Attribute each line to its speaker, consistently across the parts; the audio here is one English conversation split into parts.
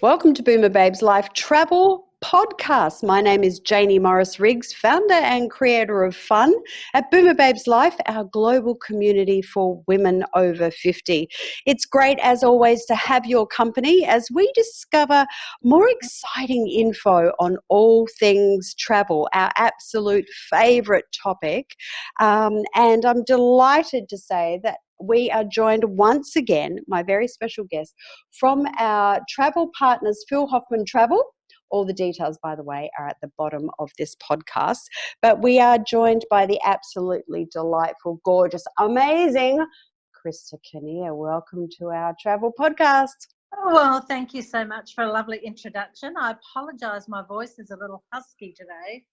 Speaker 1: Welcome to Boomer Babes Life Travel Podcast. My name is Jaynie Morris-Riggs, founder and creator of Fun at Boomer Babes Life, our global community for women over 50. It's great, as always, to have your company as we discover more exciting info on all things travel, our absolute favourite topic. And I'm delighted to say that we are joined once again, my very special guest, from our travel partners, Phil Hoffman Travel. All the details, by the way, are at the bottom of this podcast. But we are joined by the absolutely delightful, gorgeous, amazing Christa Kinnear. Welcome to our travel podcast.
Speaker 2: Oh, well, thank you so much for a lovely introduction. I apologise, my voice is a little husky today.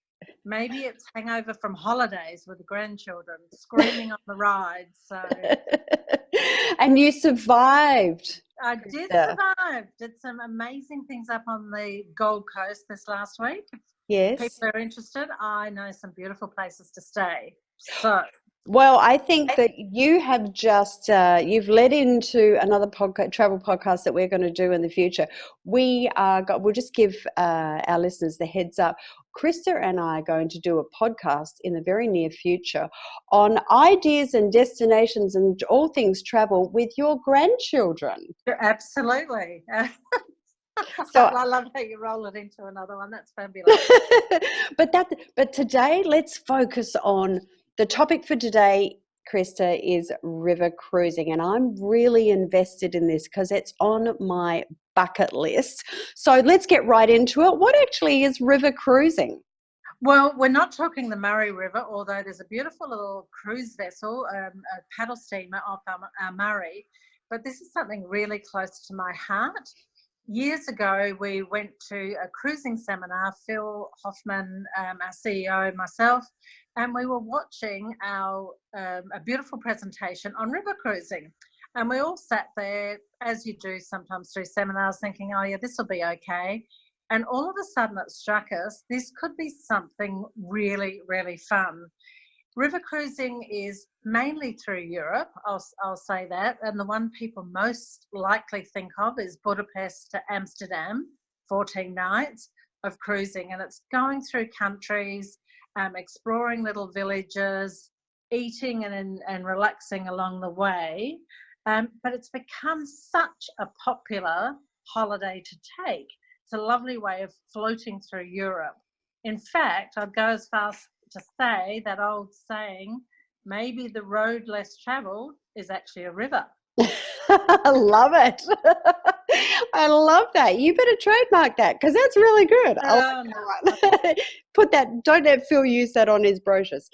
Speaker 2: Maybe it's hangover from holidays with the grandchildren, screaming on the rides. So.
Speaker 1: And you survived.
Speaker 2: I did survive. Did some amazing things up on the Gold Coast this last week.
Speaker 1: Yes.
Speaker 2: If people are interested, I know some beautiful places to stay. So.
Speaker 1: Well, I think that you have just, you've led into another travel podcast that we're going to do in the future. We'll just give our listeners the heads up. Christa and I are going to do a podcast in the very near future on ideas and destinations and all things travel with your grandchildren.
Speaker 2: Absolutely.
Speaker 1: So
Speaker 2: I love how you roll it into another one. That's fabulous.
Speaker 1: But today, let's focus on the topic for today, Christa, is river cruising, and I'm really invested in this because it's on my bucket list. So let's get right into it. What actually is river cruising?
Speaker 2: Well, we're not talking the Murray River, although there's a beautiful little cruise vessel, a paddle steamer off our Murray, but this is something really close to my heart. Years ago, we went to a cruising seminar, Phil Hoffman, our CEO, myself, and we were watching a beautiful presentation on river cruising. And we all sat there, as you do sometimes through seminars, thinking, oh yeah, this will be okay. And all of a sudden it struck us, this could be something really, really fun. River cruising is mainly through Europe, I'll say that. And the one people most likely think of is Budapest to Amsterdam, 14 nights of cruising. And it's going through countries, exploring little villages, eating and relaxing along the way. But it's become such a popular holiday to take. It's a lovely way of floating through Europe. In fact, I'd go as far to say that old saying, maybe the road less travelled is actually a river.
Speaker 1: I love it. I love that. You better trademark that because that's really good. I like that one. Put that, don't let Phil use that on his brochures.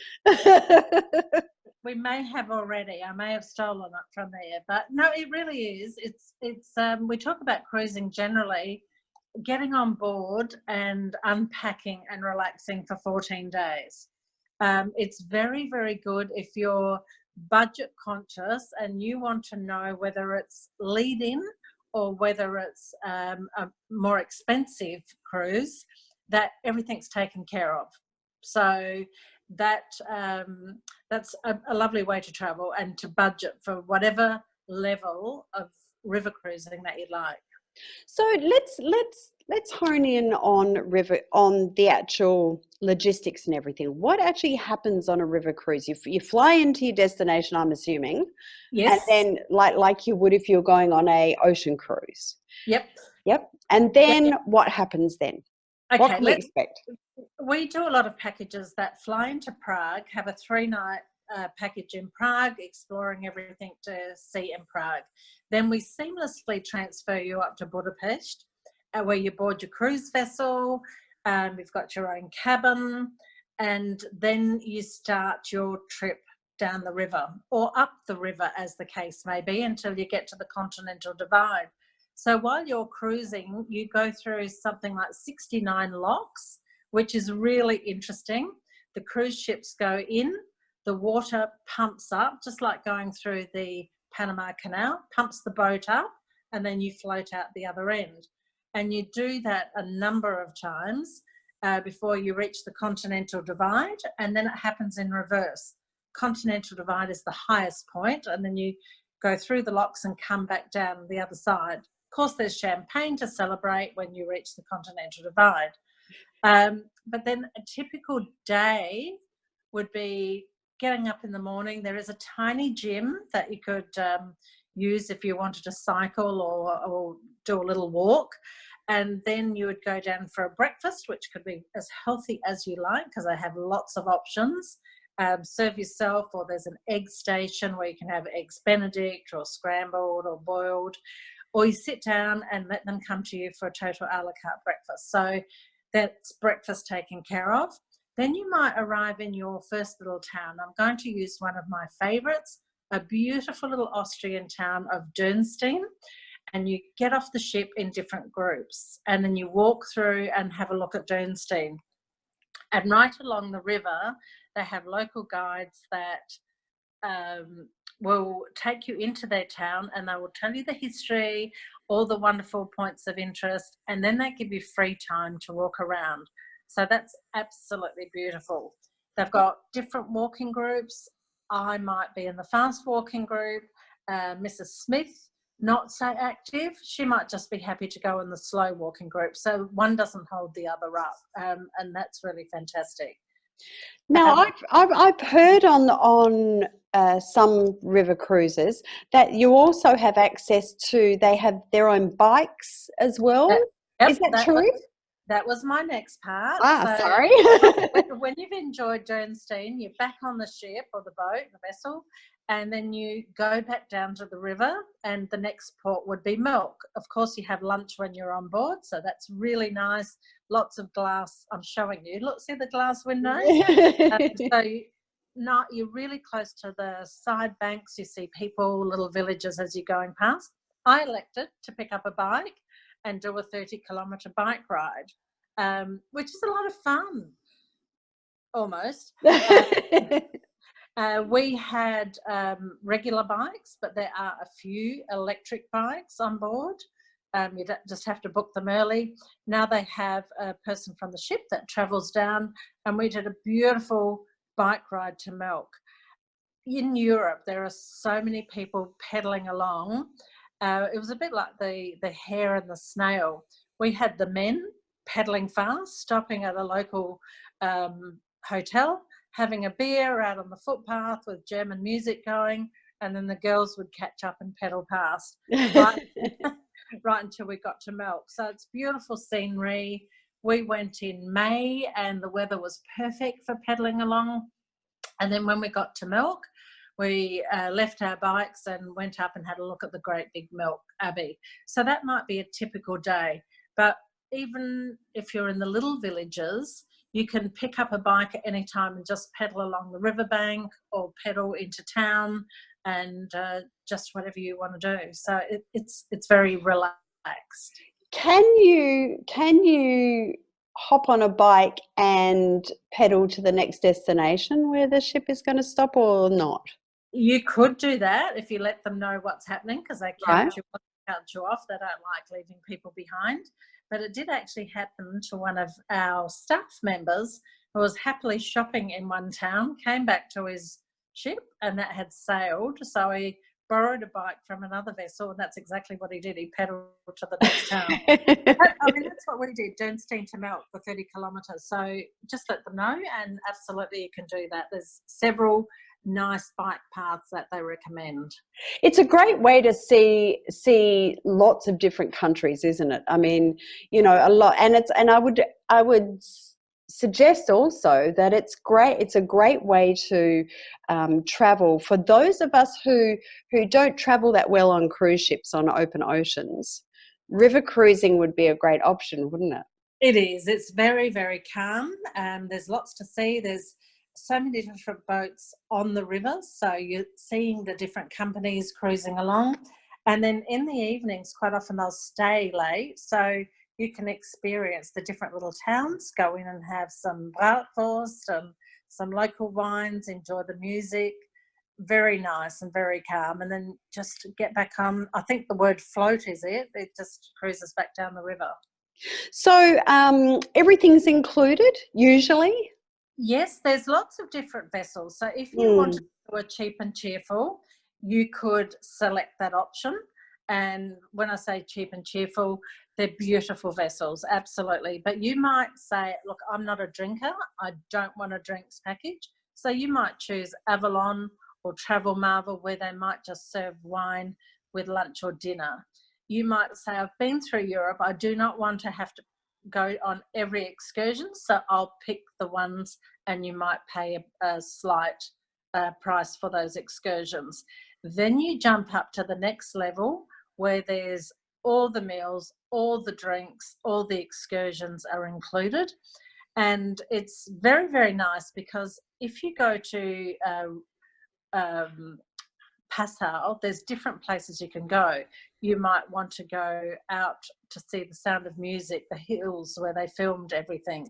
Speaker 2: We may have already. I may have stolen it from there, but no, it really is. It's we talk about cruising generally, getting on board and unpacking and relaxing for 14 days. It's very, very good if you're budget conscious and you want to know whether it's lead-in or whether it's a more expensive cruise, that everything's taken care of. So that's a lovely way to travel and to budget for whatever level of river cruising that you'd like.
Speaker 1: So let's hone in on the actual logistics and everything. What actually happens on a river cruise? You fly into your destination, I'm assuming.
Speaker 2: Yes.
Speaker 1: And then like you would if you're going on a ocean cruise.
Speaker 2: Yep.
Speaker 1: And then what happens then?
Speaker 2: Okay,
Speaker 1: what can we expect?
Speaker 2: We do a lot of packages that fly into Prague, have a 3-night package in Prague, exploring everything to see in Prague. Then we seamlessly transfer you up to Budapest, where you board your cruise vessel. You've got your own cabin, and then you start your trip down the river or up the river, as the case may be, until you get to the Continental Divide. So while you're cruising, you go through something like 69 locks, which is really interesting. The cruise ships go in, the water pumps up, just like going through the Panama Canal, pumps the boat up, and then you float out the other end. And you do that a number of times before you reach the Continental Divide, and then it happens in reverse. Continental Divide is the highest point, and then you go through the locks and come back down the other side. Of course, there's champagne to celebrate when you reach the Continental Divide. But then a typical day would be getting up in the morning. There is a tiny gym that you could use if you wanted to cycle or do a little walk. And then you would go down for a breakfast, which could be as healthy as you like because they have lots of options. Serve yourself, or there's an egg station where you can have eggs Benedict or scrambled or boiled, or you sit down and let them come to you for a total a la carte breakfast. So that's breakfast taken care of. Then you might arrive in your first little town. I'm going to use one of my favourites, a beautiful little Austrian town of Dürnstein. And you get off the ship in different groups, and then you walk through and have a look at Dürnstein. And right along the river, they have local guides that will take you into their town, and they will tell you the history, all the wonderful points of interest, and then they give you free time to walk around. So that's absolutely beautiful. They've got different walking groups. I might be in the fast walking group. Mrs. Smith, not so active. She might just be happy to go in the slow walking group. So one doesn't hold the other up, and that's really fantastic.
Speaker 1: Now, I've heard on some river cruises that you also have access to. They have their own bikes as well.
Speaker 2: Yep,
Speaker 1: is that true?
Speaker 2: That was my next part.
Speaker 1: Sorry.
Speaker 2: when you've enjoyed Dürnstein, you're back on the ship or the boat, the vessel, and then you go back down to the river, and the next port would be Milk. Of course, you have lunch when you're on board, so that's really nice. Lots of glass. I'm showing you. Look, see the glass windows? So you're really close to the side banks. You see people, little villages as you're going past. I elected to pick up a bike and do a 30-kilometre bike ride, which is a lot of fun, almost. We had regular bikes, but there are a few electric bikes on board. You just have to book them early. Now they have a person from the ship that travels down, and we did a beautiful bike ride to Milk. In Europe, there are so many people pedalling along. It was a bit like the hare and the snail. We had the men pedalling fast, stopping at a local hotel, having a beer out on the footpath with German music going, and then the girls would catch up and pedal past right until we got to Milk. So it's beautiful scenery. We went in May and the weather was perfect for pedaling along. And then when we got to Milk, we left our bikes and went up and had a look at the great big Milk Abbey. So that might be a typical day. But even if you're in the little villages, you can pick up a bike at any time and just pedal along the riverbank or pedal into town, and just whatever you want to do. So it's very relaxed.
Speaker 1: Can you hop on a bike and pedal to the next destination where the ship is going to stop, or not?
Speaker 2: You could do that if you let them know what's happening, because they count you off. They don't like leaving people behind. But it did actually happen to one of our staff members who was happily shopping in one town, came back to his ship, and that had sailed. So he borrowed a bike from another vessel, and that's exactly what he did. He pedalled to the next town. I mean, that's what we did, Dürnstein to Milk for 30 kilometres. So just let them know, and absolutely you can do that. There's several nice bike paths that they recommend.
Speaker 1: It's a great way to see lots of different countries, isn't it? I mean, you know, a lot, and I would suggest also that it's a great way to travel for those of us who don't travel that well on cruise ships on open oceans. River cruising would be a great option, wouldn't it?
Speaker 2: It is. It's very, very calm. There's lots to see. There's so many different boats on the river, so you're seeing the different companies cruising along. And then in the evenings, quite often they'll stay late, so you can experience the different little towns, go in and have some bratwurst and some local wines, enjoy the music. Very nice and very calm. And then just get back on, I think the word float is it just cruises back down the river.
Speaker 1: So everything's included usually?
Speaker 2: Yes, there's lots of different vessels. So if you want to do a cheap and cheerful, you could select that option. And when I say cheap and cheerful, they're beautiful vessels, absolutely. But you might say, look, I'm not a drinker. I don't want a drinks package. So you might choose Avalon or Travel Marvel, where they might just serve wine with lunch or dinner. You might say, I've been through Europe. I do not want to have to go on every excursion, so I'll pick the ones, and you might pay a slight price for those excursions. Then you jump up to the next level, where there's all the meals, all the drinks, all the excursions are included. And it's very, very nice, because if you go to Passau, there's different places you can go. You might want to go out to see the Sound of Music, the hills where they filmed everything,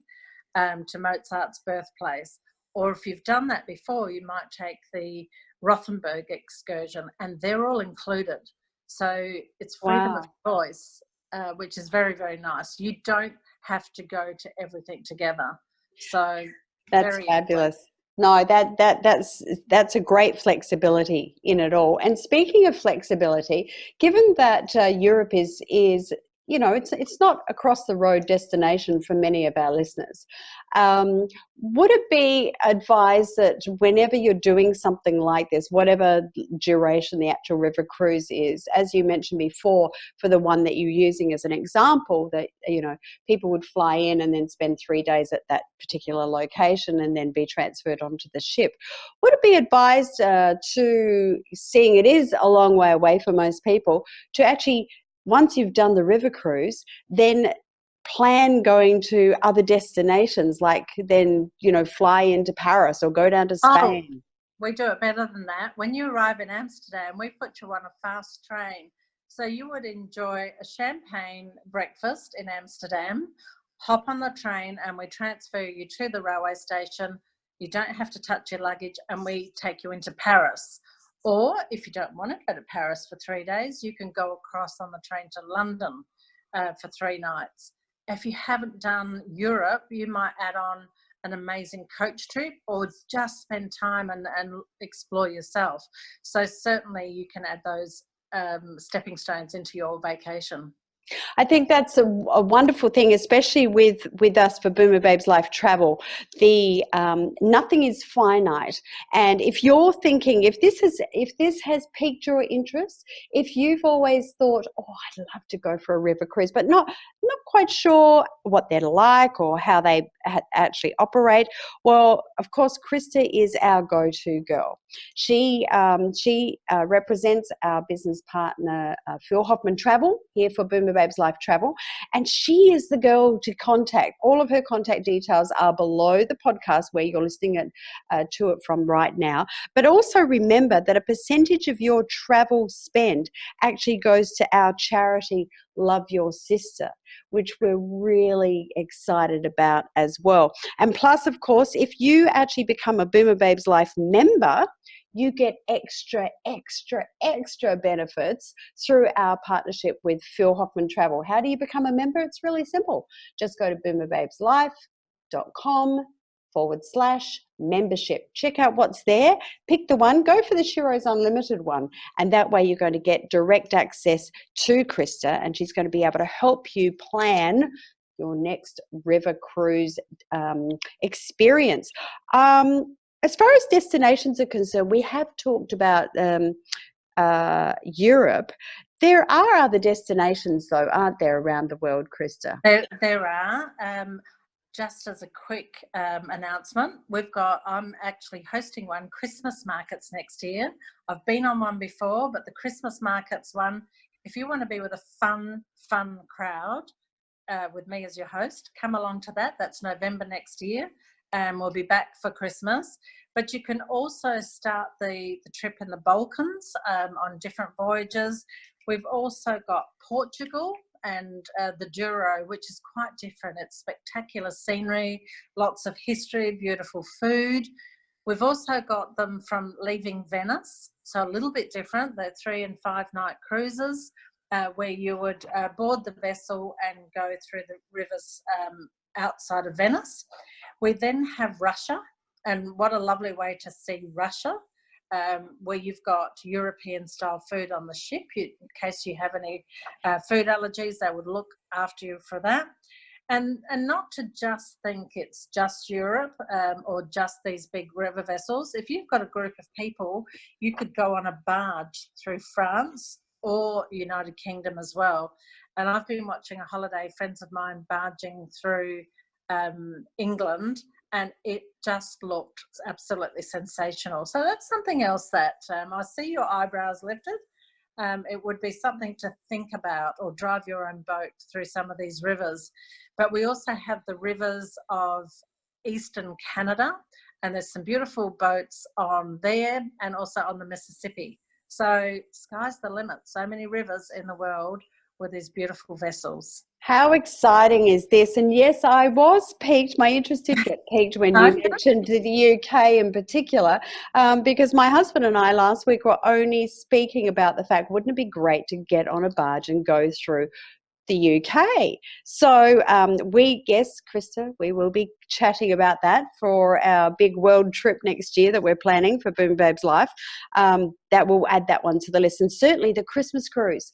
Speaker 2: to Mozart's birthplace. Or if you've done that before, you might take the Rothenburg excursion, and they're all included. So it's freedom of choice, which is very, very nice. You don't have to go to everything together. So
Speaker 1: that's fabulous. No, that's a great flexibility in it all. And speaking of flexibility, given that Europe is it's not across the road destination for many of our listeners, would it be advised that whenever you're doing something like this, whatever duration the actual river cruise is, as you mentioned before, for the one that you're using as an example, that people would fly in and then spend 3 days at that particular location and then be transferred onto the ship, would it be advised to, seeing it is a long way away for most people, to actually, once you've done the river cruise, then plan going to other destinations, like then, fly into Paris or go down to Spain?
Speaker 2: Oh, we do it better than that. When you arrive in Amsterdam, we put you on a fast train. So you would enjoy a champagne breakfast in Amsterdam, hop on the train, and we transfer you to the railway station. You don't have to touch your luggage, and we take you into Paris. Or if you don't want to go to Paris for 3 days, you can go across on the train to London for 3 nights. If you haven't done Europe, you might add on an amazing coach trip, or just spend time and explore yourself. So certainly you can add those stepping stones into your vacation.
Speaker 1: I think that's a wonderful thing, especially with us for Boomer Babes Life Travel. The nothing is finite, and if you're thinking, if this has piqued your interest, if you've always thought, oh, I'd love to go for a river cruise, but not quite sure what they're like or how they actually operate, well, of course, Christa is our go-to girl. She represents our business partner, Phil Hoffman Travel, here for Boomer Babes Life Travel, and she is the girl to contact. All of her contact details are below the podcast where you're listening to it from right now. But also remember that a percentage of your travel spend actually goes to our charity, Love Your Sister, which we're really excited about as well. And plus, of course, if you actually become a Boomer Babes Life member, you get extra benefits through our partnership with Phil Hoffman Travel. How do you become a member? It's really simple. Just go to boomerbabeslife.com/membership. Check out what's there. Pick the one. Go for the Sheroes Unlimited one. And that way you're going to get direct access to Christa, and she's going to be able to help you plan your next river cruise experience. As far as destinations are concerned, we have talked about Europe. There are other destinations, though, aren't there, around the world, Christa?
Speaker 2: There are. Just as a quick announcement, I'm actually hosting one, Christmas markets, next year. I've been on one before, but the Christmas markets one, if you want to be with a fun crowd with me as your host, come along to that. That's November next year. And we'll be back for Christmas. But you can also start the trip in the Balkans on different voyages. We've also got Portugal and the Douro, which is quite different. It's spectacular scenery, lots of history, beautiful food. We've also got them from leaving Venice, so a little bit different. They're 3 and 5 night cruises where you would board the vessel and go through the rivers outside of Venice. We then have Russia, and what a lovely way to see Russia. where you've got European style food on the ship. In case you have any food allergies, they would look after you for that. And not to just think it's just Europe or just these big river vessels. If you've got a group of people, you could go on a barge through France or United Kingdom as well. And I've been watching a holiday, friends of mine barging through England, and it just looked absolutely sensational. So that's something else that I see your eyebrows lifted. It would be something to think about, or drive your own boat through some of these rivers. But we also have the rivers of Eastern Canada, and there's some beautiful boats on there and also on the Mississippi. So sky's the limit. So many rivers in the world with these beautiful vessels.
Speaker 1: How exciting is this? And yes, I was piqued. My interest did get piqued when you mentioned the UK in particular, because my husband and I last week were only speaking about the fact, wouldn't it be great to get on a barge and go through the UK? So Christa, we will be chatting about that for our big world trip next year that we're planning for Boom Babes Life. That will add that one to the list. And certainly the Christmas cruise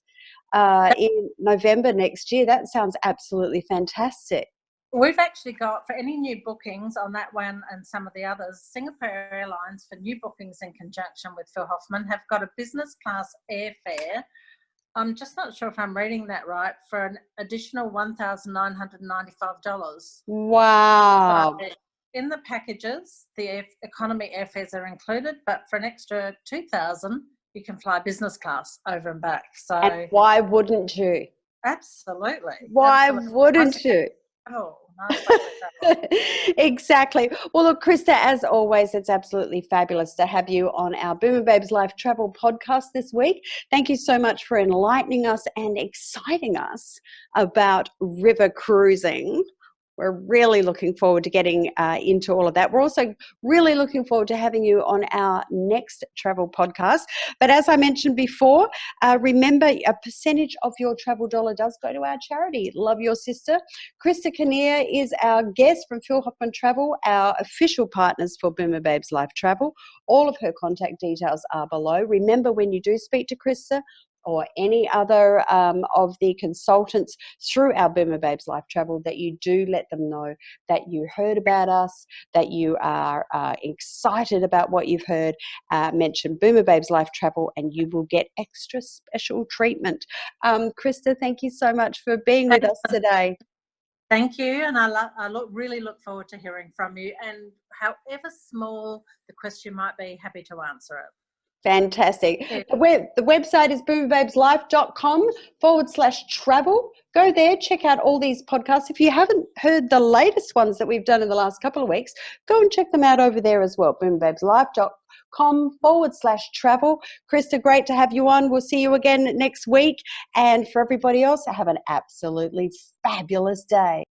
Speaker 1: in November next year. That sounds absolutely fantastic.
Speaker 2: We've actually got, for any new bookings on that one and some of the others, Singapore Airlines, for new bookings in conjunction with Phil Hoffman, have got a business class airfare. I'm just not sure if I'm reading that right, for an additional $1,995.
Speaker 1: Wow.
Speaker 2: In the packages, the economy airfares are included, but for an extra $2,000, you can fly business class over and back. So,
Speaker 1: and why wouldn't you?
Speaker 2: Absolutely.
Speaker 1: Why wouldn't you? Exactly. Well, look, Christa, as always, it's absolutely fabulous to have you on our Boomer Babes Life Travel podcast this week. Thank you so much for enlightening us and exciting us about river cruising. We're really looking forward to getting into all of that. We're also really looking forward to having you on our next travel podcast. But as I mentioned before, remember, a percentage of your travel dollar does go to our charity, Love Your Sister. Christa Kinnear is our guest from Phil Hoffman Travel, our official partners for Boomer Babes Life Travel. All of her contact details are below. Remember, when you do speak to Christa or any other of the consultants through our Boomer Babes Life Travel, that you do let them know that you heard about us, that you are excited about what you've heard. Mention Boomer Babes Life Travel and you will get extra special treatment. Christa, thank you so much for being with us today.
Speaker 2: Thank you, and I really look forward to hearing from you, and however small the question might be, happy to answer it.
Speaker 1: Fantastic. The website is boomerbabeslife.com/travel. Go there, check out all these podcasts. If you haven't heard the latest ones that we've done in the last couple of weeks, go and check them out over there as well. boomerbabeslife.com/travel. Christa, great to have you on. We'll see you again next week. And for everybody else, have an absolutely fabulous day.